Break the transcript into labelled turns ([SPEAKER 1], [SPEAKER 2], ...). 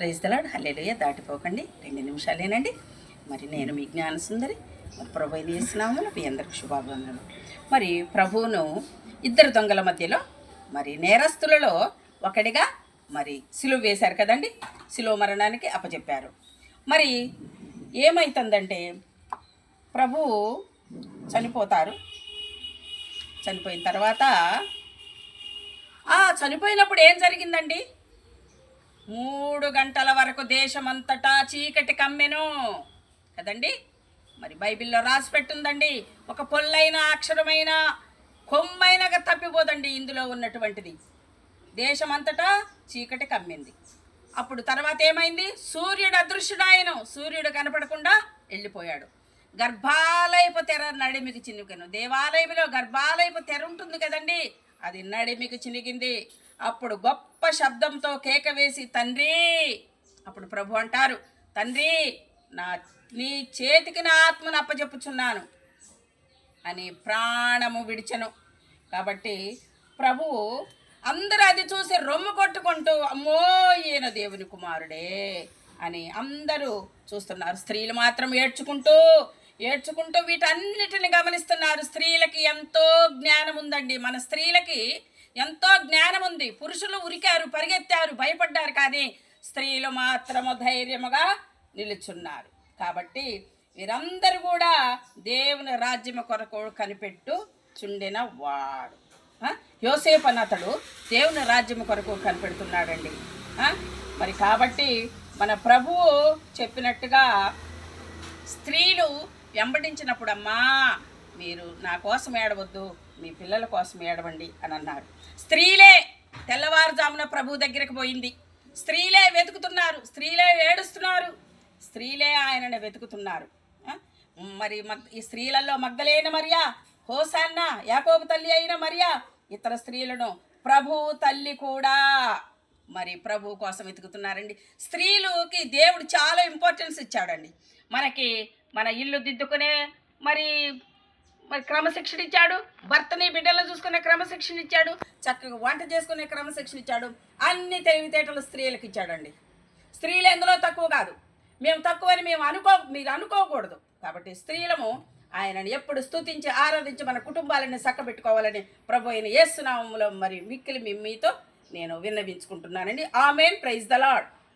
[SPEAKER 1] Praise the lord. Hallelujah. దాటిపోకండి, 2 నిమిషాలేనండి. మరి నేను మీ జ్ఞాన సుందరి. ప్రభు చేస్తున్నాము. మీ అందరికి శుభాభివందనలు. మరి ప్రభువును ఇద్దరు దొంగల మధ్యలో మరి నేరస్తులలో ఒకడిగా మరి సిలువ వేశారు కదండి. సిలువ మరణానికి అప్పచెప్పారు. మరి ఏమవుతుందంటే ప్రభువు చనిపోతారు. చనిపోయిన తర్వాత చనిపోయినప్పుడు ఏం జరిగిందండి? 3 గంటల వరకు దేశమంతటా చీకటి కమ్మెను కదండి. మరి బైబిల్లో రాసి పెట్టుందండి. ఒక పొల్లైన అక్షరమైన కొమ్మైనగా తప్పిపోదండి ఇందులో ఉన్నటువంటిది. దేశమంతటా చీకటి కమ్మింది. అప్పుడు తర్వాత ఏమైంది? సూర్యుడు అదృశ్యుడాయను. సూర్యుడు కనపడకుండా వెళ్ళిపోయాడు. గర్భాలయపు తెర నడిమికి చినుకెను. దేవాలయంలో గర్భాలయపు తెర ఉంటుంది కదండి, అది నడిమికి చినిగింది. అప్పుడు గొప్ప శబ్దంతో కేక వేసి, తండ్రి, అప్పుడు ప్రభు అంటారు, తండ్రి, నీ చేతికి నా ఆత్మను అప్పచెప్పుచున్నాను అని ప్రాణము విడిచెను. కాబట్టి ప్రభువు అందరూ అది చూసి రొమ్ము కొట్టుకుంటూ, అమ్మో ఈయన దేవుని కుమారుడే అని అందరూ చూస్తున్నారు. స్త్రీలు మాత్రం ఏడ్చుకుంటూ వీటన్నిటిని గమనిస్తున్నారు. స్త్రీలకి ఎంతో జ్ఞానం ఉందండి. మన స్త్రీలకి ఎంతో జ్ఞానం ఉంది. పురుషులు ఉరికారు, పరిగెత్తారు, భయపడ్డారు, కానీ స్త్రీలు మాత్రము ధైర్యముగా నిలుచున్నారు. కాబట్టి వీరందరూ కూడా దేవుని రాజ్యము కొరకు కనిపెట్టు చుండిన వాడు. యోసేపు అన్నతడు దేవుని రాజ్యము కొరకు కనిపెడుతున్నాడండి. మరి కాబట్టి మన ప్రభువు చెప్పినట్టుగా స్త్రీలు వెంబడించినప్పుడు, అమ్మా మీరు నా కోసం ఏడవద్దు, మీ పిల్లల కోసం ఏడవండి అని అన్నారు. స్త్రీలే తెల్లవారుజామున ప్రభు దగ్గరికి పోయింది. స్త్రీలే వెతుకుతున్నారు, స్త్రీలే ఏడుస్తున్నారు, స్త్రీలే ఆయనను వెతుకుతున్నారు. మరి ఈ స్త్రీలలో మగ్దలేని మరియా, హోసన్నా, యాకోబు తల్లి అయిన మరియా, ఇతర స్త్రీలను ప్రభు తల్లి కూడా మరి ప్రభు కోసం వెతుకుతున్నారండి. స్త్రీలకి దేవుడు చాలా ఇంపార్టెన్స్ ఇచ్చాడండి. మనకి మన ఇల్లు దిద్దుకునే మరి క్రమశిక్షణ ఇచ్చాడు. భర్తని బిడ్డలను చూసుకునే క్రమశిక్షణ ఇచ్చాడు. చక్కగా వంట చేసుకునే క్రమశిక్షణ ఇచ్చాడు. అన్ని తెలివితేటలు స్త్రీలకు ఇచ్చాడండి. స్త్రీలు ఎందులో తక్కువ కాదు. మేము తక్కువని మీరు అనుకోకూడదు. కాబట్టి స్త్రీలము ఆయనను ఎప్పుడు స్తుతించి ఆరాధించి మన కుటుంబాలని చక్కబెట్టుకోవాలని ప్రభు అయిన యేసు నామములో మరి మిక్కిలి మీతో నేను విన్నవించుకుంటున్నానండి. ఆమేన్. Praise the lord.